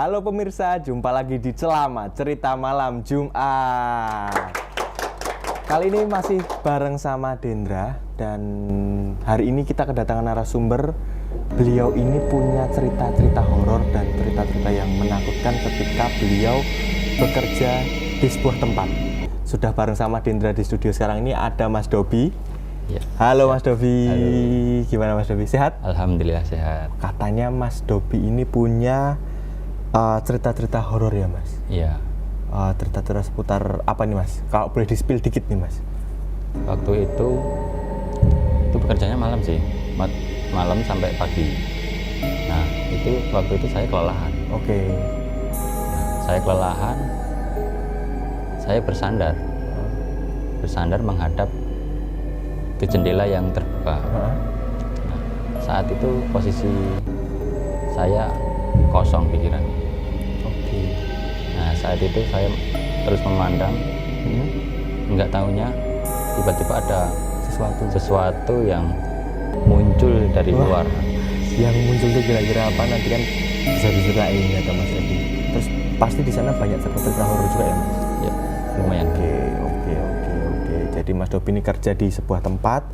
Halo pemirsa, jumpa lagi di Celamat Cerita Malam Jumat. Kali ini masih bareng sama Dendra dan hari ini kita kedatangan narasumber. Beliau ini punya cerita-cerita horor dan cerita-cerita yang menakutkan ketika beliau bekerja di sebuah tempat. Sudah bareng sama Dendra di studio sekarang ini ada Mas Dobi. Ya. Halo Mas Dobi. Halo. Gimana Mas Dobi? Sehat? Alhamdulillah sehat. Katanya Mas Dobi ini punya cerita-cerita horor ya Mas? Iya. Cerita-cerita seputar apa nih Mas? Kalau boleh di-spill dikit nih Mas. Waktu itu bekerjanya malam sih, malam sampai pagi. Nah waktu itu saya kelelahan. Oke. Saya kelelahan, saya bersandar menghadap ke jendela yang terbuka. Nah, saat itu posisi saya kosong pikiran. Oke. Nah saat itu saya terus memandang, nggak taunya tiba-tiba ada sesuatu yang muncul dari luar. Yang muncul itu kira-kira apa? Nanti kan bisa diceritain kata Mas Edi. Terus pasti di sana banyak cerita horor juga ya Mas? Ya, lumayan. Oke. Jadi Mas Dobi ini kerja di sebuah tempat,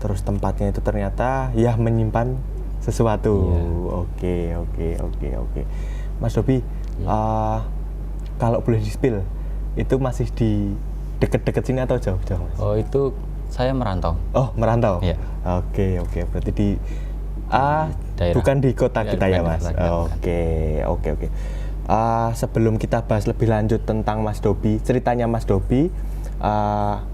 terus tempatnya itu ternyata ya menyimpan sesuatu. Iya. Oke. Mas Dobi, kalau boleh di-spill, itu masih di deket-deket sini atau jauh-jauh Mas? Oh itu saya merantau. Oh merantau? Iya. Oke. Berarti di daerah. Bukan di kota kita ya Mas? Oke. Sebelum kita bahas lebih lanjut tentang Mas Dobi, ceritanya Mas Dobi,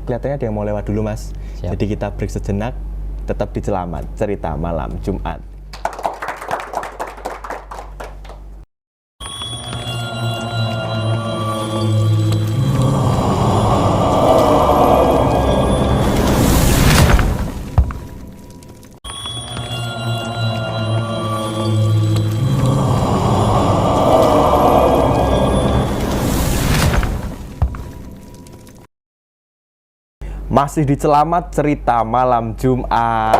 kelihatannya ada yang mau lewat dulu Mas. Siap. Jadi kita break sejenak, tetap di Celamat Cerita Malam Jumat. Masih di Celamat Cerita Malam Jumat.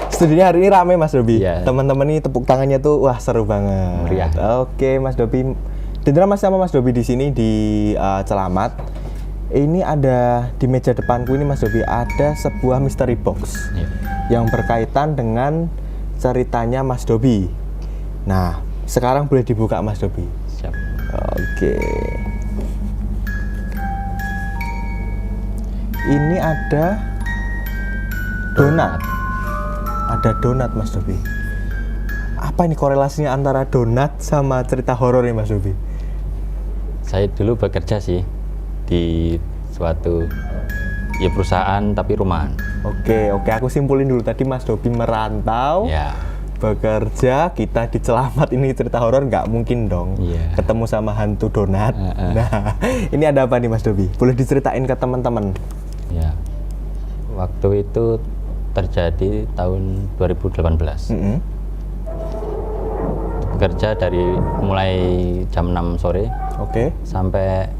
Studionya hari ini rame Mas Dobi. Iya. Teman-teman ini tepuk tangannya tuh wah seru banget. Meriah. Oke Mas Dobi. Dendra masih sama Mas Dobi di sini di Celamat. Ini ada di meja depanku ini Mas Dobi ada sebuah mystery box yang berkaitan dengan ceritanya Mas Dobi. Nah, sekarang boleh dibuka Mas Dobi. Siap. Oke. Ini ada donat. Ada donat Mas Dobi. Apa ini korelasinya antara donat sama cerita horor nih Mas Dobi? Saya dulu bekerja sih di suatu perusahaan tapi rumahan. Oke, aku simpulin dulu tadi Mas Dobi merantau. Ya. Bekerja, kita di Celamat ini cerita horor nggak mungkin dong. Iya. Ketemu sama hantu donat. Nah, ini ada apa nih Mas Dobi? Boleh diceritain ke teman-teman? Ya. Waktu itu terjadi tahun 2018. Bekerja dari mulai jam 6 sore sampai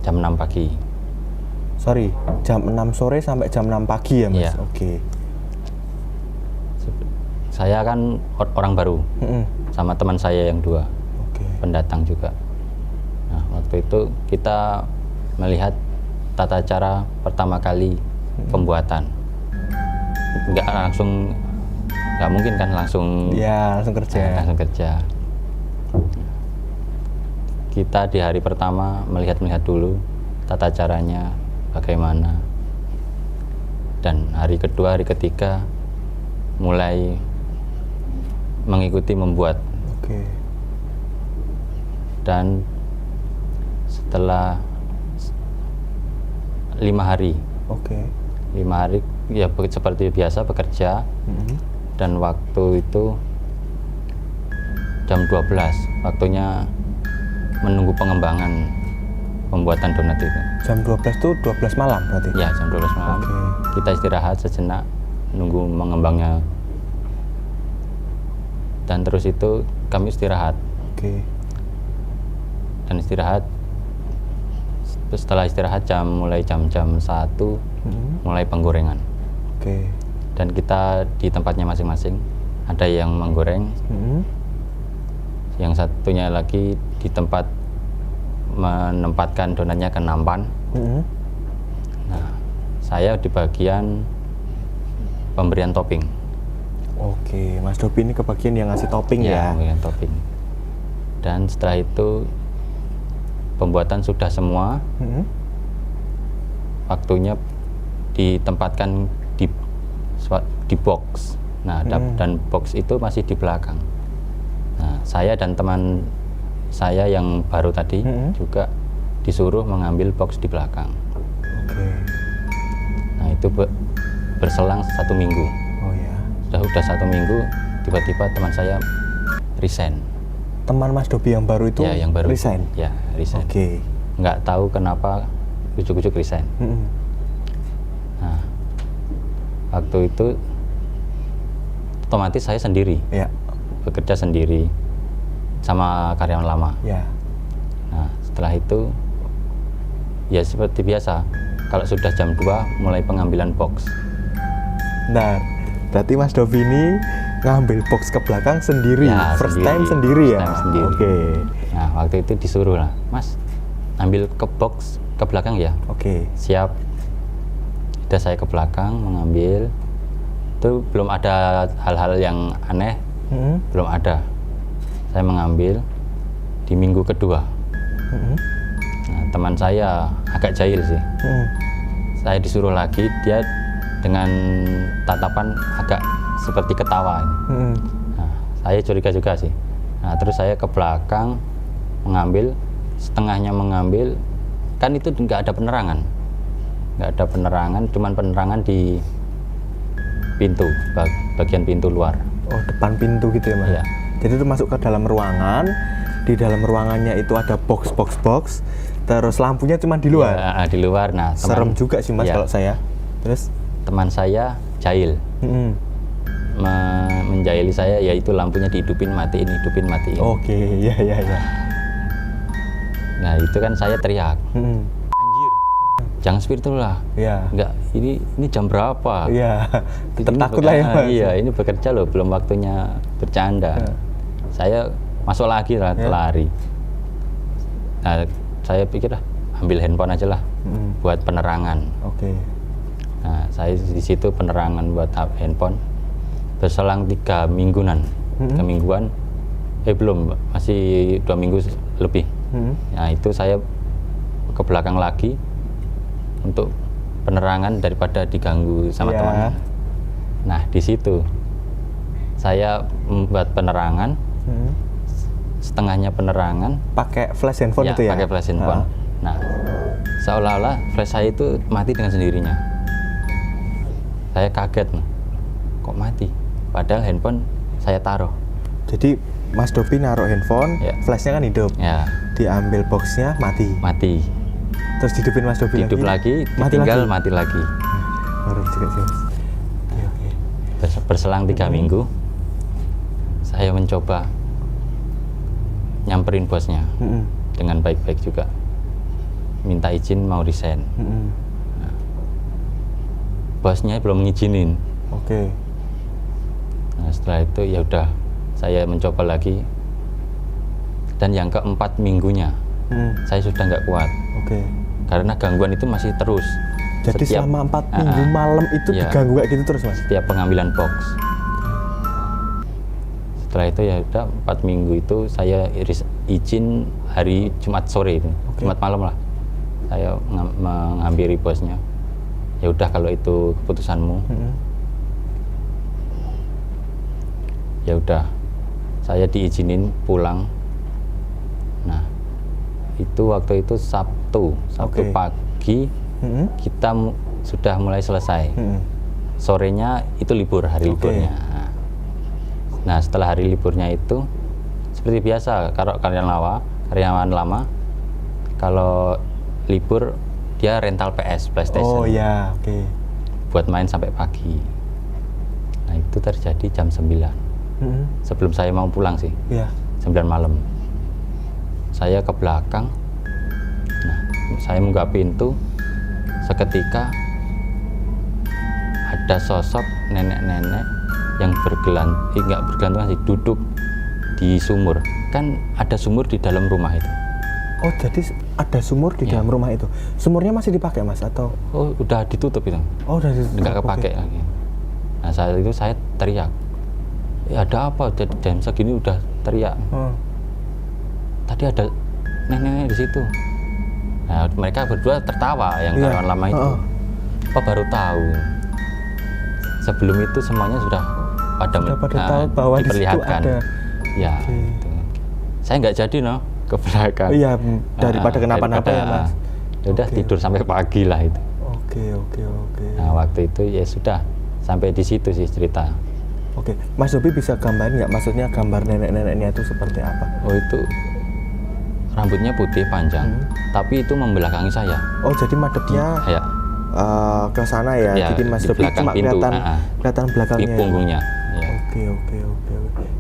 jam 6 pagi. Sorry, jam 6 sore sampai jam 6 pagi ya Mas? Iya. Oke. Saya kan orang baru sama teman saya yang dua, pendatang juga. Nah waktu itu kita melihat tata cara pertama kali pembuatan. Nggak mungkin kan langsung kerja. Kita di hari pertama melihat dulu tata caranya bagaimana, dan hari kedua hari ketiga mulai mengikuti membuat. Dan setelah 5 hari ya seperti biasa bekerja. Dan waktu itu jam 12 waktunya menunggu pengembangan pembuatan donat itu. Jam 12 tuh 12 malam berarti? Ya jam 12 malam. Kita istirahat sejenak nunggu mengembangnya. Dan terus itu kami istirahat. Dan istirahat. Setelah istirahat mulai jam 1 mulai penggorengan. Dan kita di tempatnya masing-masing ada yang menggoreng, yang satunya lagi di tempat menempatkan donatnya ke nampan. Nah, saya di bagian pemberian topping. Oke, Mas Dopi ini kebagian yang ngasih topping ya. Pemberian topping. Dan setelah itu pembuatan sudah semua. Waktunya ditempatkan di box. Nah, dan box itu masih di belakang. Nah, saya dan teman saya yang baru tadi juga disuruh mengambil box di belakang. Oke. Nah, itu berselang 1 minggu. Oh ya. Udah 1 minggu, tiba-tiba teman saya resign. Teman Mas Dopi yang baru itu Ya, yang baru. resign? Ya, resign. Oke. Nggak tahu kenapa ujuk-ujuk resign. Nah, waktu itu otomatis saya sendiri, Ya. bekerja sendiri sama karyawan lama. Ya. Nah, setelah itu ya seperti biasa, kalau sudah jam 2 mulai pengambilan box. Nah, berarti Mas Dopi ini ngambil box ke belakang sendiri, Ya, first sendiri. time sendiri ya? First time sendiri. Oke. Nah, waktu itu disuruh lah, Mas, ambil ke box ke belakang ya. Oke. Siap. Sudah saya ke belakang mengambil. Itu belum ada hal-hal yang aneh, belum ada. Saya mengambil di minggu kedua. Nah, teman saya agak jahil sih. Saya disuruh lagi, dia dengan tatapan agak seperti ketawa. Nah, saya curiga juga sih. Nah, terus saya ke belakang mengambil, setengahnya mengambil, kan itu nggak ada penerangan. Nggak ada penerangan, cuman penerangan di pintu, bagian pintu luar. Oh, depan pintu gitu ya, Mas? Iya. Jadi itu masuk ke dalam ruangan, di dalam ruangannya itu ada box, terus lampunya cuma di luar? Ya, di luar. Nah, Serem juga sih, Mas, ya, kalau saya. Terus? teman saya jahil. Menjahili saya, yaitu lampunya dihidupin, matiin, hidupin, matiin. Oke, ya. Nah, itu kan saya teriak. Anjir, jangan seperti itulah. Ya. Enggak, ini jam berapa? Iya, tetap Ini takut lah ya, Mas. Iya, ini bekerja loh, belum waktunya bercanda. Saya masuk lagi lah, lari. Nah, saya pikir lah, ambil handphone aja lah, buat penerangan. Oke. Nah, saya di situ penerangan buat handphone. Berselang 3 mingguan, 3 mingguan, belum, masih 2 minggu lebih. Nah, itu saya ke belakang lagi untuk penerangan daripada diganggu sama teman. Nah, di situ saya membuat penerangan, setengahnya penerangan. Pakai flash handphone Ya, itu ya? pakai flash handphone. Nah, seolah-olah flash saya itu mati dengan sendirinya. Saya kaget, kok mati? Padahal handphone saya taruh. Jadi Mas Dopi naruh handphone, Ya. flashnya kan hidup. Ya, Diambil boxnya, mati. mati. Terus dihidupin Mas Dopi Hidup lagi, mati tinggal lagi. mati lagi. Baru juga sih, Mas. Oke. Berselang 3 minggu, saya mencoba nyamperin bosnya dengan baik-baik juga, minta izin mau resign. Bosnya belum ngizinin. Oke. Nah, setelah itu ya udah, saya mencoba lagi, dan yang keempat minggunya saya sudah nggak kuat. Oke. Karena gangguan itu masih terus. Jadi selama 4 minggu malam itu iya, diganggu kayak gitu terus, Mas? setiap pengambilan box. Setelah itu ya udah 4 minggu itu saya izin hari Jumat sore itu, Jumat malam lah. Saya menghampiri bosnya. Ya udah, kalau itu keputusanmu. Ya udah, saya diizinin pulang. Nah, itu waktu itu Sabtu pagi kita sudah mulai selesai. Sorenya itu libur, hari liburnya. Nah, setelah hari liburnya itu seperti biasa, kalau karyawan lama kalau libur dia rental PS, PlayStation. Oh ya, oke. Buat main sampai pagi. Nah, itu terjadi jam 9. Sebelum saya mau pulang sih. Iya. 9 malam. Saya ke belakang. Nah, saya membuka pintu. Seketika ada sosok nenek-nenek yang nggak bergelantungan sih, duduk di sumur. kan ada sumur di dalam rumah itu. Oh, jadi ada sumur di dalam rumah itu. Sumurnya masih dipakai, Mas, atau? Oh, udah ditutup itu. Oh, udah ditutup. Nggak kepake lagi. Nah, saat itu saya teriak. Ada apa? Jam segini udah teriak. Tadi ada nenek-nenek di situ. Nah, mereka berdua tertawa, yang karyawan lama itu. Apa baru tahu? Sebelum itu semuanya sudah pada tahu bahwa diperlihatkan. Di situ ada. Ya, gitu. Saya nggak jadi ke belakang. Iya, daripada kenapa-napa ya, Mas. Udah tidur sampai pagi lah itu. Oke. Nah, waktu itu ya sudah sampai di situ sih cerita. Oke, Mas Dobi bisa gambarin nggak? Maksudnya gambar nenek-neneknya itu seperti apa? Oh, itu rambutnya putih panjang, tapi itu membelakangi saya. Oh, jadi madepnya ke sana ya? Jadi Mas Dobi cuma kelihatan belakangnya. Punggungnya. Ya. Oke.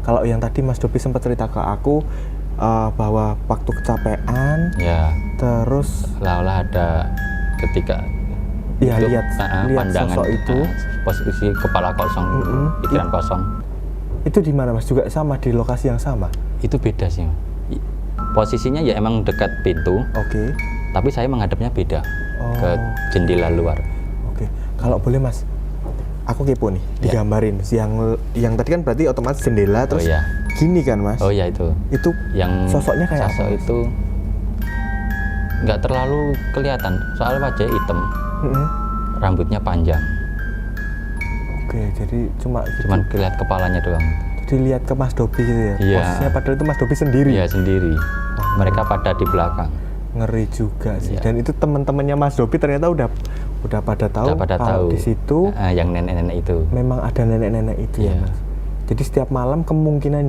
Kalau yang tadi Mas Dobi sempat cerita ke aku bahwa waktu kecapean, terus seolah-olah ada ketika lihat pandangan sosok itu, posisi kepala kosong, pikiran kosong. Itu di mana, Mas? Juga sama di lokasi yang sama? Itu beda sih. Posisinya ya emang dekat pintu. Oke. Tapi saya menghadapnya beda ke jendela luar. Oke. Kalau boleh, Mas, aku kepo nih, digambarin. Yang tadi kan berarti otomatis jendela terus gini kan, Mas? Oh iya itu. Itu yang sosoknya kayak sosok apa? Itu nggak terlalu kelihatan, soal wajah hitam, rambutnya panjang. Oke, jadi cuman kelihatan kepalanya doang. Jadi lihat ke Mas Dobi gitu ya? Iya. Posisinya padahal itu Mas Dobi sendiri? Iya, sendiri. Mereka pada di belakang. Ngeri juga sih. Dan itu teman-temannya Mas Dobi ternyata udah pada tahu kalau di situ yang nenek-nenek itu. Memang ada nenek-nenek itu ya, Mas. Jadi setiap malam kemungkinan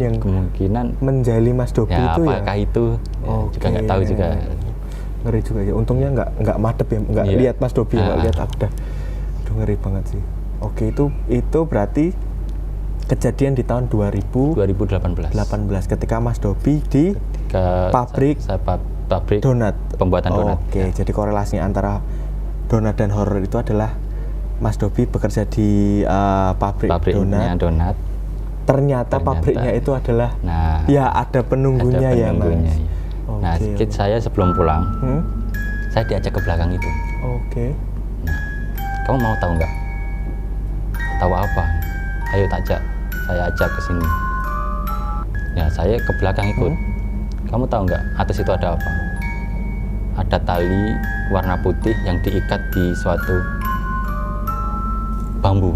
menjali Mas Dobi itu ya. Apakah itu? Juga nggak tahu juga. Ngeri juga ya. Untungnya nggak madep ya, nggak lihat Mas Dobi, nggak lihat aku dah. Aduh, ngeri banget sih. Oke, itu berarti kejadian di tahun 2018 ketika Mas Dobi di pabrik donat. Pembuatan donat. Oke, jadi korelasinya antara donat dan horor itu adalah Mas Dobi bekerja di pabrik donat. Ternyata pabriknya itu adalah ada penunggunya ya, Mas. Nah, saya sebelum pulang, saya diajak ke belakang itu. Oke. Nah, kamu mau tahu nggak? Tahu apa? Ayo saya ajak ke sini. Ya, saya ke belakang ikut. Kamu tahu nggak? Atas itu ada apa? Ada tali warna putih yang diikat di suatu bambu.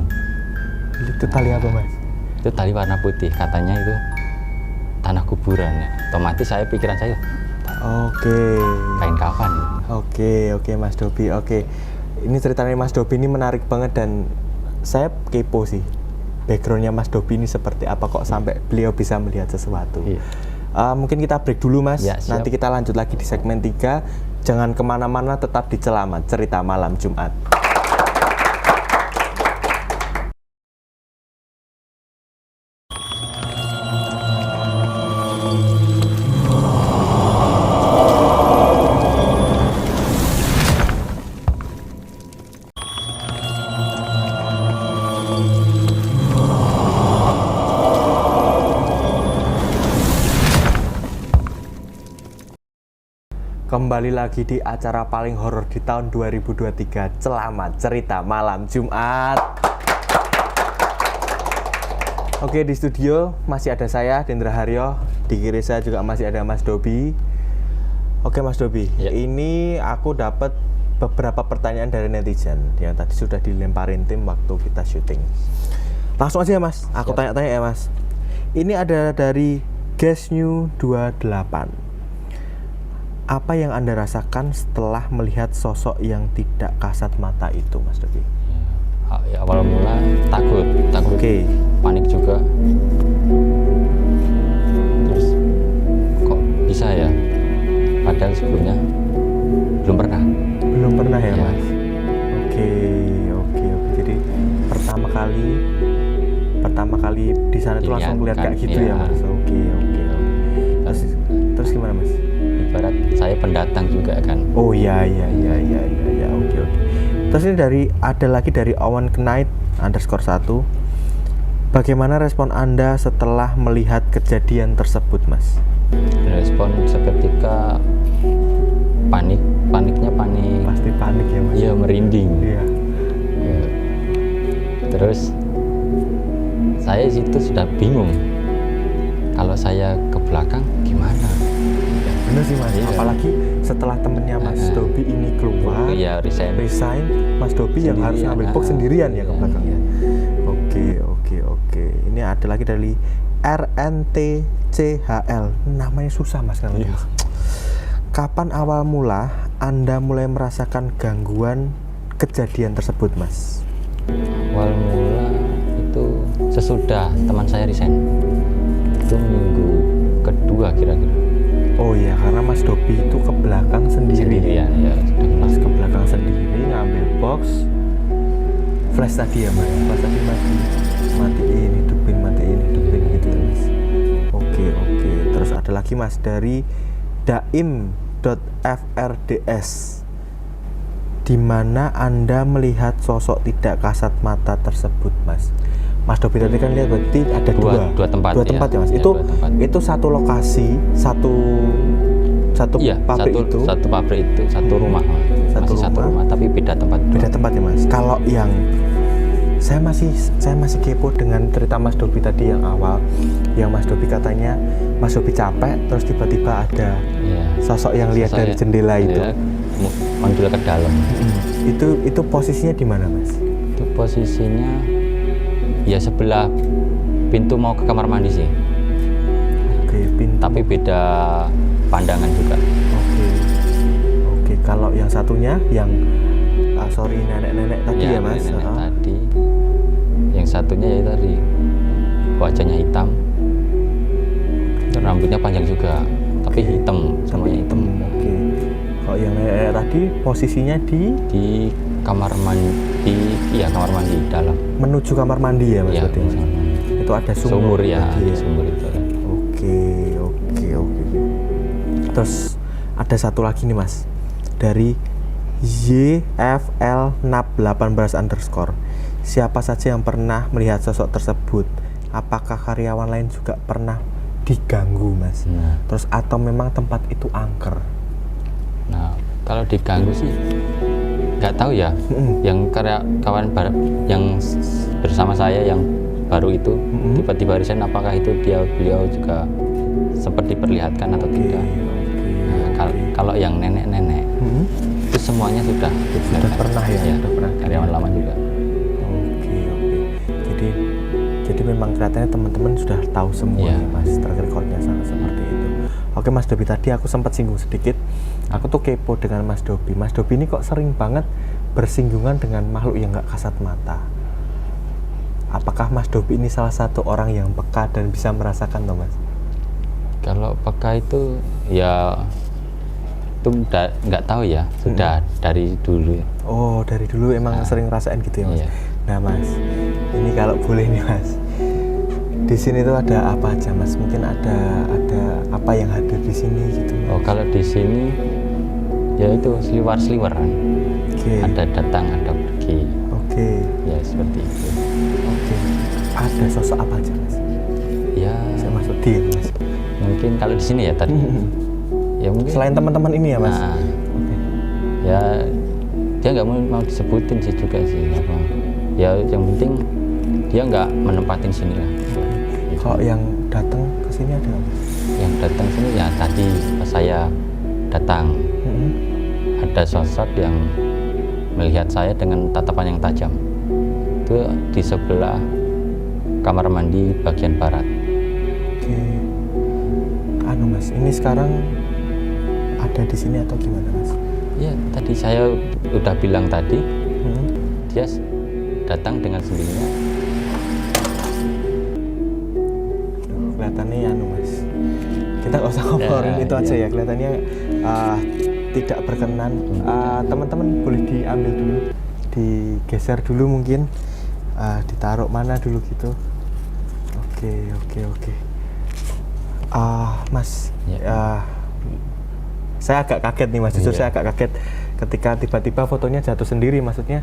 Itu tali apa, Mas? Itu tali warna putih. Katanya itu tanah kuburan. Ya. Otomatis pikiran saya. Kain kafan. Oke, Mas Dobi. Oke. Ini ceritanya Mas Dobi ini menarik banget dan saya kepo sih. Backgroundnya Mas Dobi ini seperti apa kok sampai beliau bisa melihat sesuatu. Mungkin kita break dulu, Mas. Nanti kita lanjut lagi di segmen 3. Jangan kemana-mana, tetap di Celamat Cerita Malam Jumat. Kembali lagi di acara paling horor di tahun 2023, Celamat Cerita Malam Jumat. Oke, di studio masih ada saya, Dendra Haryo. Di kiri saya juga masih ada Mas Dobi. Oke, Mas Dobi, ini aku dapat beberapa pertanyaan dari netizen yang tadi sudah dilemparin tim waktu kita syuting. Langsung aja ya, Mas, aku tanya-tanya ya, Mas. Ini ada dari Guestnew 28. Apa yang Anda rasakan setelah melihat sosok yang tidak kasat mata itu, Mas Dobi? Ya, awal mula takut, panik juga. Terus kok bisa ya? Padahal sebelumnya belum pernah ya, Mas. Oke. Jadi pertama kali di sana tuh langsung melihat kayak gitu ya, Mas. Oke. Terus gimana, Mas? Ibarat saya pendatang juga kan. Oh iya. Oke. Terus ini ada lagi dari Owen Knight _1. Bagaimana respon Anda setelah melihat kejadian tersebut, Mas? Respon seketika paniknya panik. Pasti panik ya mas. Iya, merinding. Iya. Ya. Terus saya situ sudah bingung. Kalau saya ke belakang gimana? Bener sih mas. Iya. Apalagi setelah temennya Mas Dobi ini keluar, Ya resign. Mas Dobi yang harus ngambil box sendirian ya ke Iya. belakangnya. Oke. Ini ada lagi dari RNTCHL. Namanya susah mas kan? Iya. Kapan awal mula Anda mulai merasakan gangguan kejadian tersebut mas? Awal mula itu sesudah teman saya resign. Itu minggu kedua kira-kira. Oh iya, karena Mas Dobi itu ke belakang Sendirian ya. Pas ke belakang sendiri ngambil box flash tadi ya mas. Flash tadi matiin hidupin gitu ya mas. Oke. Terus ada lagi mas dari daim.frds. Di mana Anda melihat sosok tidak kasat mata tersebut mas? Mas Dobi tadi kan lihat berarti ada dua tempat ya mas. Ya, itu dua tempat. itu satu lokasi, satu Iya, pabrik itu. satu pabrik itu, satu rumah. Satu Satu rumah. rumah tapi beda tempat. Beda tempat ya mas. Kalau yang saya masih kepo dengan cerita Mas Dobi tadi yang awal, yang Mas Dobi katanya Mas Dobi capek terus tiba-tiba ada Iya. sosok yang lihat dari jendela itu. Muncul ke dalam. Itu posisinya di mana mas? Itu posisinya ya sebelah pintu mau ke kamar mandi sih. Oke, pintu. Tapi beda pandangan juga. Oke. Kalau yang satunya yang nenek-nenek tadi ya mas? Nenek tadi. Yang satunya ya tadi wajahnya hitam, rambutnya panjang juga, tapi hitam, semuanya hitam. Oke. Kalau yang nenek tadi posisinya di kamar mandi, iya kamar mandi dalam. menuju kamar mandi ya mas? Iya, Berarti, mas? kamar mandi. Itu ada Sumur ya, tadi sumur itu. Oke. Terus ada satu lagi nih mas dari YFL-NAP18_. Siapa saja yang pernah melihat sosok tersebut? Apakah karyawan lain juga pernah diganggu mas? Nah. Terus atau memang tempat itu angker? Nah, kalau diganggu sih nggak tahu ya. Yang kawan yang bersama saya yang baru itu tiba-tiba resign, apakah itu beliau juga sempat diperlihatkan atau tidak? Nah, kalau yang nenek-nenek itu semuanya sudah pernah ya? Ya, Sudah pernah. karyawan lama juga. Oke. Jadi memang kelihatannya teman-teman sudah tahu semua Iya. ya mas, track recordnya seperti itu. Oke Mas Dobi, tadi aku sempat singgung sedikit. Aku tuh kepo dengan Mas Dobi. Mas Dobi ini kok sering banget bersinggungan dengan makhluk yang nggak kasat mata. Apakah Mas Dobi ini salah satu orang yang peka dan bisa merasakan toh mas? Kalau peka itu ya itu nggak tahu ya, sudah dari dulu. Oh, dari dulu emang sering ngerasain gitu ya mas? Iya. Nah mas, ini kalau boleh nih mas, di sini tuh ada apa aja mas? Mungkin ada apa yang hadir di sini gitu? Oh, kalau di sini ya itu seliwer-seliweran. Oke. Ada datang, ada pergi. Oke. Ya seperti itu. Oke. Ada sosok apa aja mas? Ya Saya masuk dia mas. mungkin kalau di sini ya tadi. Ya mungkin. Selain teman-teman ini ya mas? Nah, ya dia nggak mau disebutin sih juga sih. Apa. Ya yang penting dia nggak menempatin sini lah. Kalau yang datang ke sini ada nggak mas? Yang datang sini ya tadi pas saya datang ada sosok yang melihat saya dengan tatapan yang tajam. Itu di sebelah kamar mandi bagian barat. Oke. Mas, ini sekarang ada di sini atau gimana mas? Ya tadi saya udah bilang tadi, dia datang dengan sendirinya. Kelihatannya mas, kita nggak usah ngobrolin itu aja ya. Kelihatannya tidak berkenan. Teman-teman boleh diambil dulu, digeser dulu mungkin, ditaruh mana dulu gitu. Oke. Mas, saya agak kaget nih mas, jujur saya agak kaget ketika tiba-tiba fotonya jatuh sendiri. Maksudnya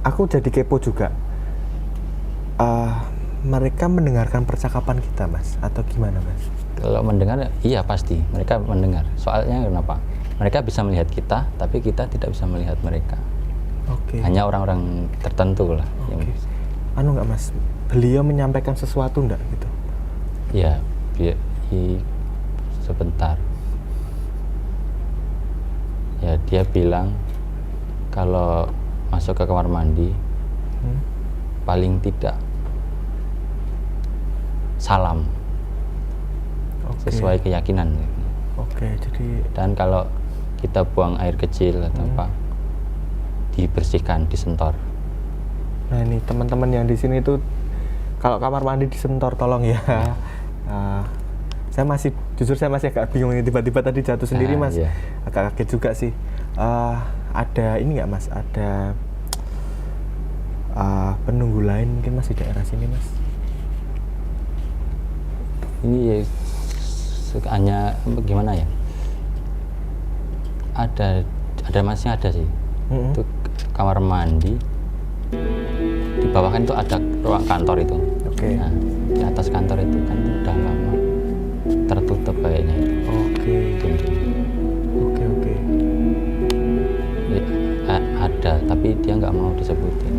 aku jadi kepo juga. Mereka mendengarkan percakapan kita mas, atau gimana mas? Kalau mendengar, iya pasti mereka mendengar. Soalnya kenapa? Mereka bisa melihat kita, tapi kita tidak bisa melihat mereka. Oke. Hanya orang-orang tertentu lah. Yang Oke. Anu nggak Mas, beliau menyampaikan sesuatu nggak gitu? ya, sebentar. Ya, dia bilang kalau masuk ke kamar mandi, paling tidak salam. Oke. Sesuai keyakinan. Oke, jadi Dan kalau kita buang air kecil atau apa, dibersihkan, disentor. nah ini teman-teman yang di sini tuh kalau kamar mandi disentor tolong ya. Jujur saya masih agak bingung ini, tiba-tiba tadi jatuh sendiri Mas. Iya. Agak kaget juga sih. Ada ini nggak Mas? Ada penunggu lain mungkin Mas di daerah sini Mas? Ini ya, hanya gimana ya? Ada masnya ada sih. Itu kamar mandi. Di bawah kan itu ada ruang kantor itu. Oke. Nah, di atas kantor itu kan udah lama tertutup kayaknya. Oke. Dinding. Oke. Ya, ada, tapi dia nggak mau disebutin.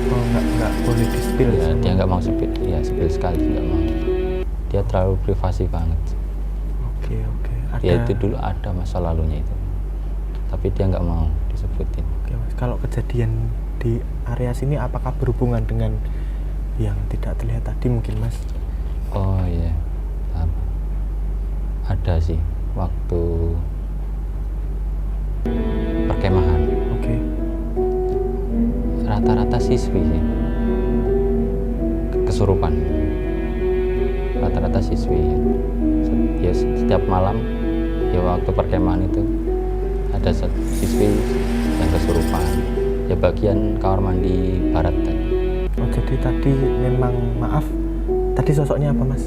Oh, nggak boleh di-spill Ya, sama- dia nggak mau spill, ya spill sekali nggak mau. Dia terlalu privasi banget. Oke. Dia itu dulu ada masa lalunya itu, tapi dia nggak mau disebutin. Oke Mas, kalau kejadian di area sini apakah berhubungan dengan yang tidak terlihat tadi mungkin Mas? Oh iya, ada sih waktu perkemahan. Oke. Rata-rata siswi sih kesurupan. Rata-rata siswi ya setiap malam ya waktu perkemahan itu ada siswi yang kesurupan. Ya bagian kamar mandi barat tadi. Oh jadi tadi memang maaf, tadi sosoknya apa Mas?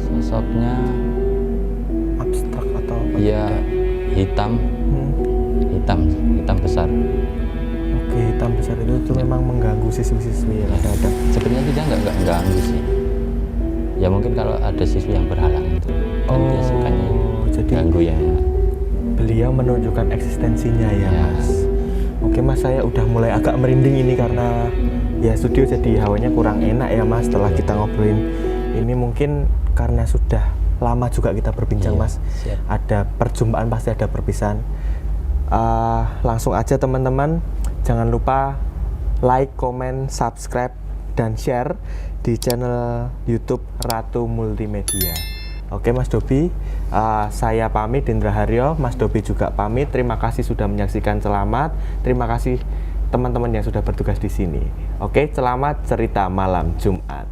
Sosoknya Abstrak atau apa? ya hitam besar. Oke, hitam besar itu memang mengganggu siswi-siswi ya kadang-kadang. Sebenarnya dia nggak ganggu sih. Ya mungkin kalau ada siswi yang berhalang itu kan dia sukanya jadi ganggu ya. beliau menunjukkan eksistensinya ya Ya. Mas. Oke Mas, saya udah mulai agak merinding ini karena ya studio jadi hawanya kurang enak ya Mas setelah kita ngobrolin ini. Mungkin karena sudah lama juga kita berbincang Iya, Mas. siap. Ada perjumpaan pasti ada perpisahan. Langsung aja teman-teman, jangan lupa like, comment, subscribe, dan share di channel YouTube Ratu Multimedia. Oke Mas Dobi, saya pamit, Dendra Haryo. Mas Dobi juga pamit. Terima kasih sudah menyaksikan Selamat. Terima kasih teman-teman yang sudah bertugas di sini. Oke, selamat cerita malam Jumat.